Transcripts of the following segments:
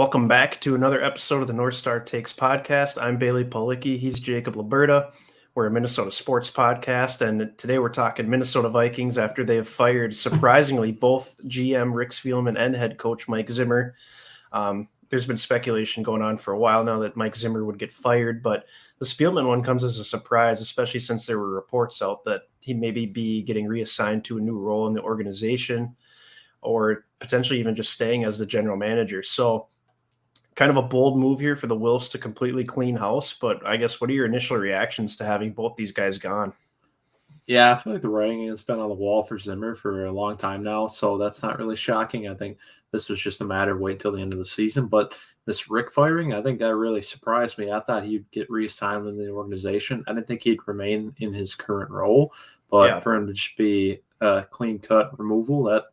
Welcome back to another episode of the North Star Takes podcast. I'm Bailey Policki. He's Jacob Liberta. We're a Minnesota sports podcast, and today we're talking Minnesota Vikings after they have fired, surprisingly, both GM Rick Spielman and head coach Mike Zimmer. There's been speculation going on for a while now that Mike Zimmer would get fired, but the Spielman one comes as a surprise, especially since there were reports out that he maybe be getting reassigned to a new role in the organization or potentially even just staying as the general manager. So kind of a bold move here for the Wolves to completely clean house, but I guess what are your initial reactions to having both these guys gone? Yeah, I feel like the writing has been on the wall for Zimmer for a long time now, so that's not really shocking. I think this was just a matter of waiting until the end of the season. But this Rick firing, I think that really surprised me. I thought he'd get reassigned in the organization. I didn't think he'd remain in his current role, but Yeah, for him to just be a clean cut removal, that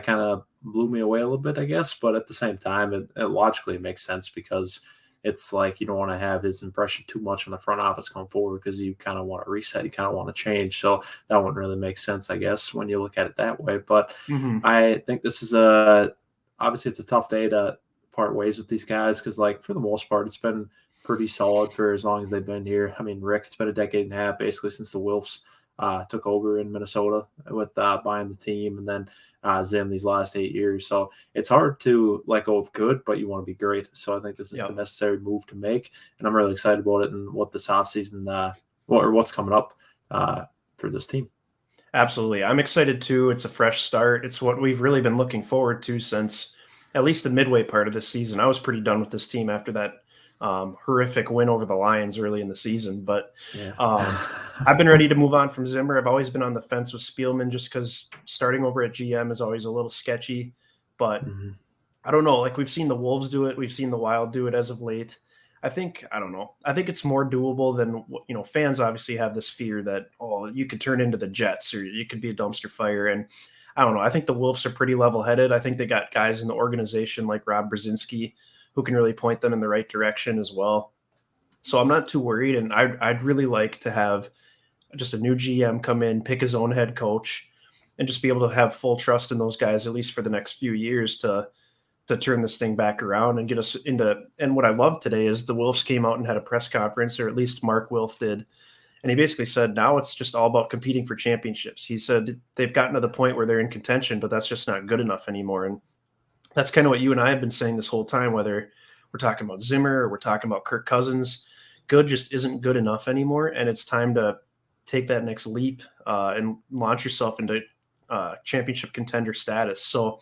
kind of blew me away a little bit, I guess. But at the same time, it logically makes sense because it's like you don't want to have his impression too much in the front office going forward because you kind of want to reset, you kind of want to change. So that wouldn't really make sense, I guess, when you look at it that way. But I think this is obviously it's a tough day to part ways with these guys because, like, for the most part, it's been pretty solid for as long as they've been here. I mean, Rick, it's been a decade and a half basically since the Wolves took over in Minnesota with buying the team, and then Zim these last 8 years. So it's hard to let go of good, but you want to be great. So I think this is the necessary move to make, and I'm really excited about it and what this offseason or what's coming up for this team. Absolutely. I'm excited too. It's a fresh start. It's what we've really been looking forward to since at least the midway part of this season. I was pretty done with this team after that horrific win over the Lions early in the season. But Yeah. I've been ready to move on from Zimmer. I've always been on the fence with Spielman just because starting over at GM is always a little sketchy. But I don't know. Like, we've seen the Wolves do it. We've seen the Wild do it as of late. I think it's more doable than, fans obviously have this fear that, you could turn into the Jets or you could be a dumpster fire. And I don't know. I think the Wolves are pretty level headed. I think they got guys in the organization like Rob Brzezinski who can really point them in the right direction as well. So I'm not too worried. And I'd really like to have just a new GM come in, pick his own head coach, and just be able to have full trust in those guys, at least for the next few years, to turn this thing back around and get us into. And what I love today is the Wolves came out and had a press conference, or at least Mark Wilf did. And he basically said, now it's just all about competing for championships. He said they've gotten to the point where they're in contention, but that's just not good enough anymore. And that's kind of what you and I have been saying this whole time, whether we're talking about Zimmer or we're talking about Kirk Cousins. Good just isn't good enough anymore. And it's time to take that next leap and launch yourself into championship contender status. So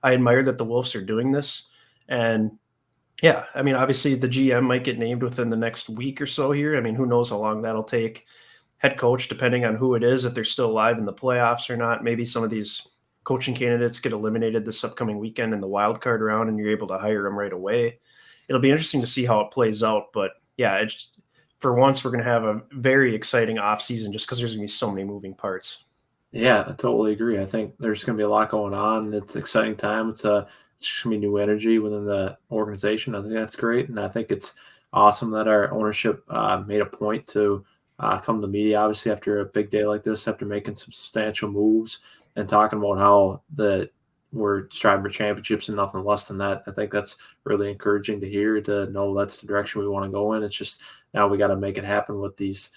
I admire that the Wolves are doing this. And yeah, I mean, obviously the GM might get named within the next week or so here. I mean, who knows how long that'll take. Head coach, depending on who it is, if they're still alive in the playoffs or not. Maybe some of these coaching candidates get eliminated this upcoming weekend in the wild card round and you're able to hire them right away. It'll be interesting to see how it plays out. But yeah, for once, we're going to have a very exciting offseason just because there's going to be so many moving parts. Yeah, I totally agree. I think there's going to be a lot going on. It's an exciting time. It's going to be new energy within the organization. I think that's great. And I think it's awesome that our ownership made a point to come to the media, obviously, after a big day like this, after making some substantial moves and talking about how we're striving for championships and nothing less than that. I think that's really encouraging to hear, to know that's the direction we want to go in. It's just now we got to make it happen with these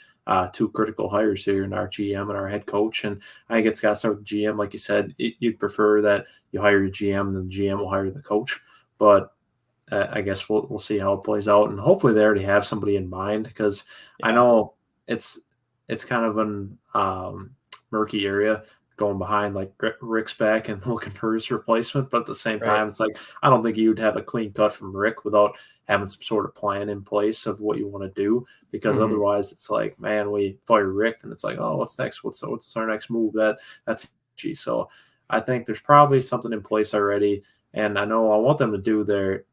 two critical hires here in our GM and our head coach. And I think it's got to start with GM. Like you said, you'd prefer that you hire your GM and then the GM will hire the coach. But I guess we'll see how it plays out. And hopefully they already have somebody in mind, because I know it's kind of an murky area going behind like Rick's back and looking for his replacement. But at the same time, it's like, I don't think you'd have a clean cut from Rick without having some sort of plan in place of what you want to do, because otherwise it's like, man, we fire Rick and it's like, oh, what's next? What's our next move? That's easy. So I think there's probably something in place already. And I know I want them to do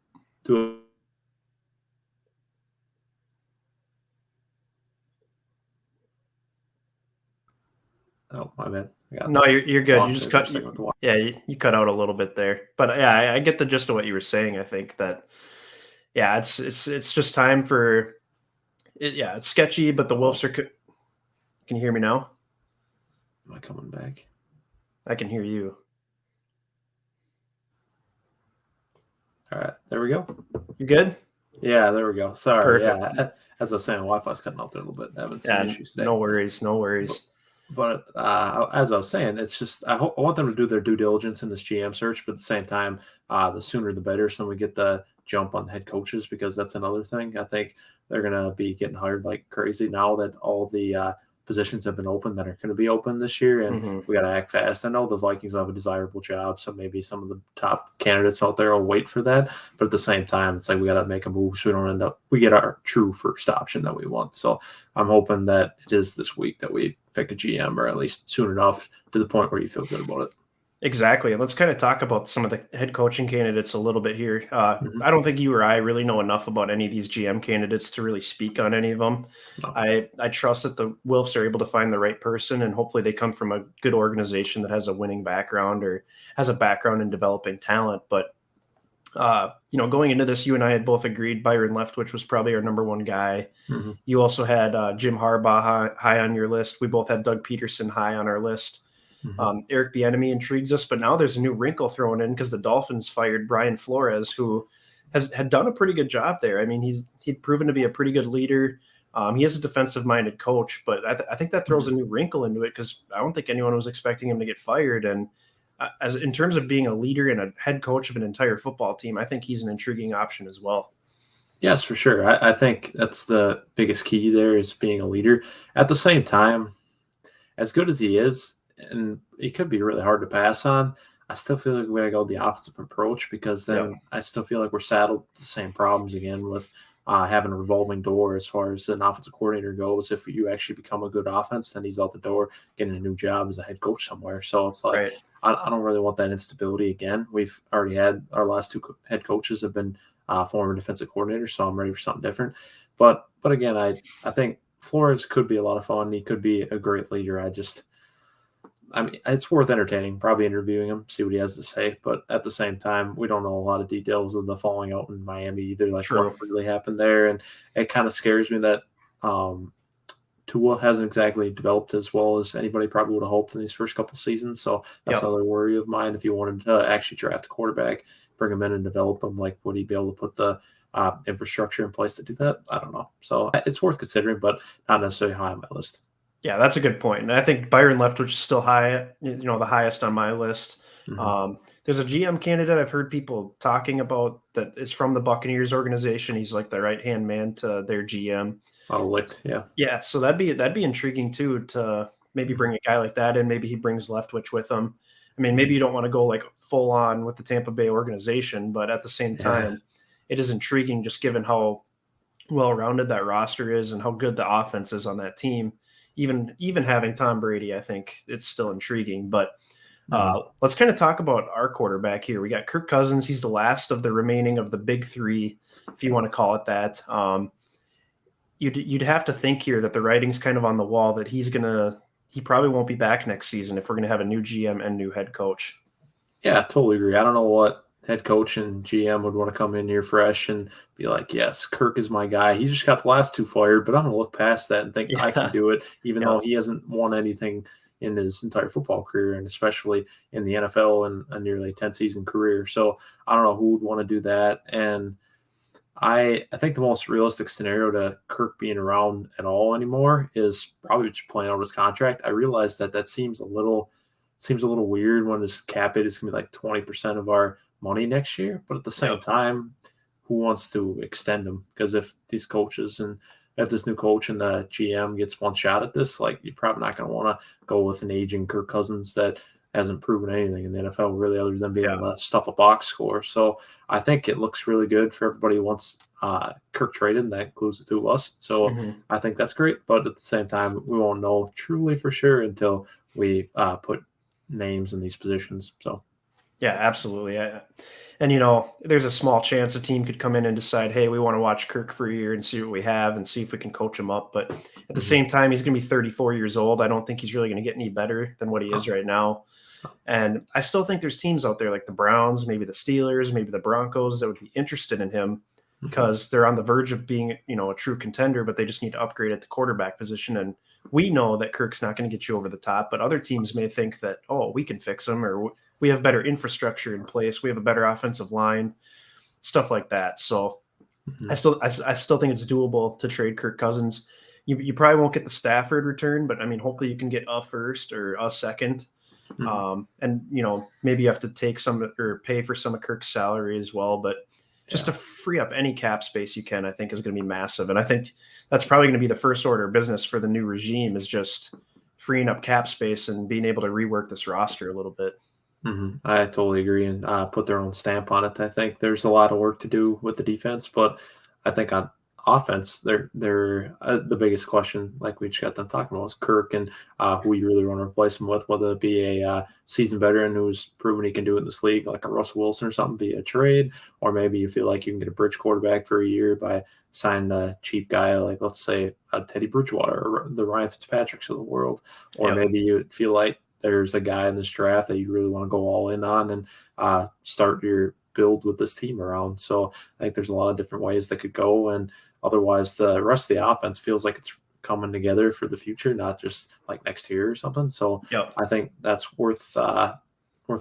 Oh, my bad. No, you're good. You just cut. You cut out a little bit there, but yeah, I get the gist of what you were saying. I think that, yeah, it's just time for it. Yeah, it's sketchy, but the Wolves are. Can you hear me now? Am I coming back? I can hear you. All right, there we go. You good? Yeah, there we go. Sorry. Perfect. Yeah, as I was saying, Wi-Fi's cutting out there a little bit. Having some Yeah, issues today. no worries, no But, worries. but as I was saying, it's just I want them to do their due diligence in this GM search, but at the same time, the sooner the better, so we get the jump on the head coaches because that's another thing. I think they're gonna be getting hired like crazy now that all the positions have been open that are going to be open this year, and Hmm. we got to act fast. I know the Vikings have a desirable job, so maybe some of the top candidates out there will wait for that. But at the same time, it's like we got to make a move so we don't end up we get our true first option that we want. So I'm hoping that it is this week that we pick a GM, or at least soon enough to the point where you feel good about it. Exactly. And let's kind of talk about some of the head coaching candidates a little bit here. Mm-hmm. I don't think you or I really know enough about any of these GM candidates to really speak on any of them. No. I trust that the Wilfs are able to find the right person, and hopefully they come from a good organization that has a winning background or has a background in developing talent. But going into this, you and I had both agreed Byron Leftwich was probably our number one guy. Mm-hmm. You also had Jim Harbaugh high on your list. We both had Doug Peterson high on our list. Mm-hmm. Eric Bieniemy intrigues us, but now there's a new wrinkle thrown in because the Dolphins fired Brian Flores, who had done a pretty good job there. I mean, he'd proven to be a pretty good leader. He is a defensive-minded coach, but I think that throws a new wrinkle into it because I don't think anyone was expecting him to get fired. And as in terms of being a leader and a head coach of an entire football team, I think he's an intriguing option as well. Yes, for sure. I think that's the biggest key there is being a leader. At the same time, as good as he is, and he could be really hard to pass on, I still feel like we got to go the offensive approach because then Yep. I still feel like we're saddled with the same problems again with having a revolving door as far as an offensive coordinator goes. If you actually become a good offense, then he's out the door getting a new job as a head coach somewhere. So it's like Right. I don't really want that instability again. We've already had our last two head coaches have been former defensive coordinators, so I'm ready for something different. But again, I think Flores could be a lot of fun. He could be a great leader. I mean, it's worth entertaining, probably interviewing him, see what he has to say. But at the same time, we don't know a lot of details of the falling out in Miami either, like what True. really happened there. And it kind of scares me that Tua hasn't exactly developed as well as anybody probably would have hoped in these first couple seasons. So that's Yep. another worry of mine. If you wanted to actually draft a quarterback, bring him in and develop him, like would he be able to put the infrastructure in place to do that? I don't know. So it's worth considering, but not necessarily high on my list. Yeah, that's a good point. And I think Byron Leftwich is still high, the highest on my list. Mm-hmm. There's a GM candidate I've heard people talking about that is from the Buccaneers organization. He's like the right-hand man to their GM. Licked, yeah. Yeah, so that'd be intriguing too to maybe bring a guy like that in. Maybe he brings Leftwich with him. I mean, maybe you don't want to go like full on with the Tampa Bay organization, but at the same time, it is intriguing just given how well-rounded that roster is and how good the offense is on that team. Even having Tom Brady, I think it's still intriguing. But let's kind of talk about our quarterback here. We got Kirk Cousins. He's the last of the remaining of the big three, if you want to call it that. You'd have to think here that the writing's kind of on the wall that he probably won't be back next season if we're going to have a new GM and new head coach. Yeah, I totally agree. I don't know what head coach and GM would want to come in here fresh and be like, yes, Kirk is my guy. He just got the last two fired, but I'm going to look past that and think I can do it, even though he hasn't won anything in his entire football career, and especially in the NFL and a nearly 10-season career. So I don't know who would want to do that. And I think the most realistic scenario to Kirk being around at all anymore is probably just playing out his contract. I realize that seems a little weird when his cap hit is going to be like 20% of our money next year. But at the same time, who wants to extend him? Because if these coaches and if this new coach and the GM gets one shot at this, like you're probably not going to want to go with an aging Kirk Cousins that hasn't proven anything in the NFL really other than being able to stuff a box score. So I think it looks really good for everybody who wants Kirk traded, and that includes the two of us. So I think that's great. But at the same time, we won't know truly for sure until we put names in these positions. So yeah, absolutely. And there's a small chance a team could come in and decide, hey, we want to watch Kirk for a year and see what we have and see if we can coach him up. But at the same time, he's going to be 34 years old. I don't think he's really going to get any better than what he is right now. And I still think there's teams out there like the Browns, maybe the Steelers, maybe the Broncos that would be interested in him because they're on the verge of being, a true contender, but they just need to upgrade at the quarterback position. And we know that Kirk's not going to get you over the top, but other teams may think that, oh, we can fix him, or we have better infrastructure in place. We have a better offensive line. stuff like that. So Mm-hmm. I still think it's doable to trade Kirk Cousins. You probably won't get the Stafford return, but I mean, hopefully you can get a first or a second. And maybe you have to take some or pay for some of Kirk's salary as well, but just to free up any cap space you can, I think is going to be massive. And I think that's probably going to be the first order of business for the new regime, is just freeing up cap space and being able to rework this roster a little bit. I totally agree, and put their own stamp on it. I think there's a lot of work to do with the defense, but I think on offense, they're the biggest question, like we just got done talking about, is Kirk and who you really want to replace him with, whether it be a seasoned veteran who's proven he can do it in this league, like a Russell Wilson or something via a trade, or maybe you feel like you can get a bridge quarterback for a year by signing a cheap guy like, let's say, Teddy Bridgewater or the Ryan Fitzpatricks of the world, or maybe you feel like there's a guy in this draft that you really want to go all in on and start your build with this team around. So I think there's a lot of different ways that could go, and otherwise the rest of the offense feels like it's coming together for the future, not just like next year or something. So I think that's worth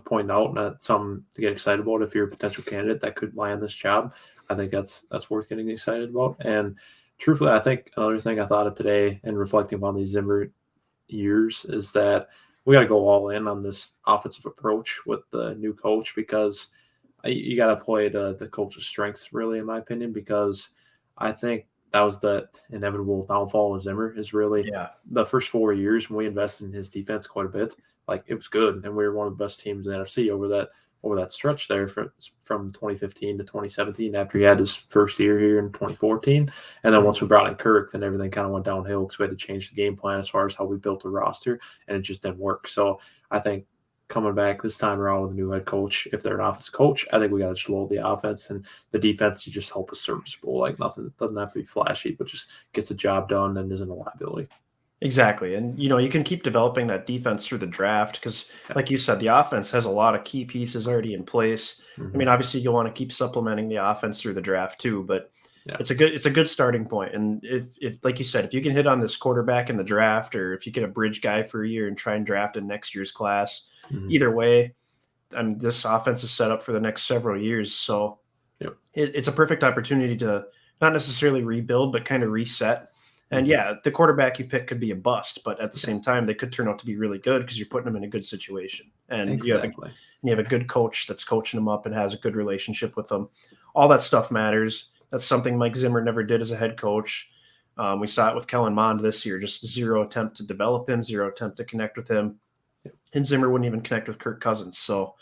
pointing out, and that's something to get excited about if you're a potential candidate that could land this job. I think that's worth getting excited about. And truthfully, I think another thing I thought of today and reflecting upon these Zimmer years is that we got to go all in on this offensive approach with the new coach, because you got to play the coach's strengths, really, in my opinion, because I think that was the inevitable downfall of Zimmer, is really the first 4 years when we invested in his defense quite a bit. Like, it was good, and we were one of the best teams in the NFC over that stretch there from 2015 to 2017, after he had his first year here in 2014. And then once we brought in Kirk, then everything kind of went downhill because we had to change the game plan as far as how we built the roster, and it just didn't work. So I think coming back this time around with a new head coach, if they're an offensive coach, I think we got to just load the offense, and the defense, you just hope is serviceable. Like, nothing doesn't have to be flashy, but just gets the job done and isn't a liability. Exactly. And, you can keep developing that defense through the draft because, like you said, the offense has a lot of key pieces already in place. I mean, obviously, you'll want to keep supplementing the offense through the draft too, but it's a good starting point. And if, like you said, if you can hit on this quarterback in the draft, or if you get a bridge guy for a year and try and draft in next year's class, either way, and this offense is set up for the next several years. So it's a perfect opportunity to not necessarily rebuild, but kind of reset. And the quarterback you pick could be a bust, but at the same time, they could turn out to be really good because you're putting them in a good situation. And you have a good coach that's coaching them up and has a good relationship with them. All that stuff matters. That's something Mike Zimmer never did as a head coach. We saw it with Kellen Mond this year, just zero attempt to develop him, zero attempt to connect with him. And Zimmer wouldn't even connect with Kirk Cousins. So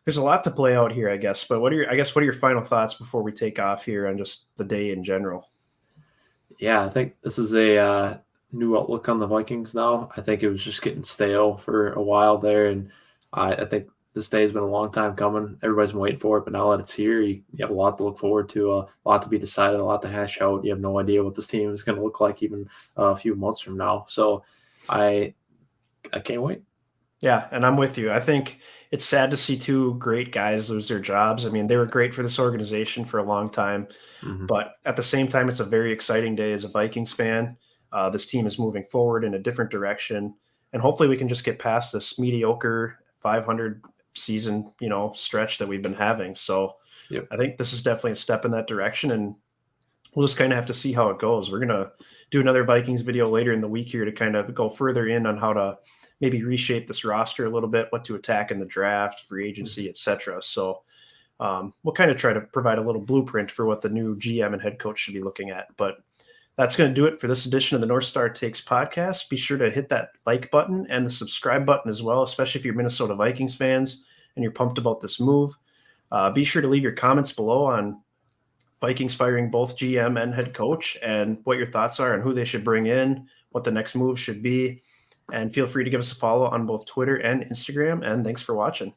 there's a lot to play out here, I guess. But what are your final thoughts before we take off here on just the day in general? Yeah, I think this is a new outlook on the Vikings now. I think it was just getting stale for a while there, and I think this day has been a long time coming. Everybody's been waiting for it, but now that it's here, you have a lot to look forward to, a lot to be decided, a lot to hash out. You have no idea what this team is going to look like even a few months from now. So I can't wait. Yeah, and I'm with you. I think it's sad to see two great guys lose their jobs. I mean, they were great for this organization for a long time, but at the same time, it's a very exciting day as a Vikings fan. This team is moving forward in a different direction, and hopefully we can just get past this mediocre 500 season, stretch that we've been having. So I think this is definitely a step in that direction, and we'll just kind of have to see how it goes. We're going to do another Vikings video later in the week here to kind of go further in on how to maybe reshape this roster a little bit, what to attack in the draft, free agency, etc. So we'll kind of try to provide a little blueprint for what the new GM and head coach should be looking at. But that's going to do it for this edition of the North Star Takes podcast. Be sure to hit that like button and the subscribe button as well, especially if you're Minnesota Vikings fans and you're pumped about this move. Be sure to leave your comments below on Vikings firing both GM and head coach and what your thoughts are on who they should bring in, what the next move should be. And feel free to give us a follow on both Twitter and Instagram. And thanks for watching.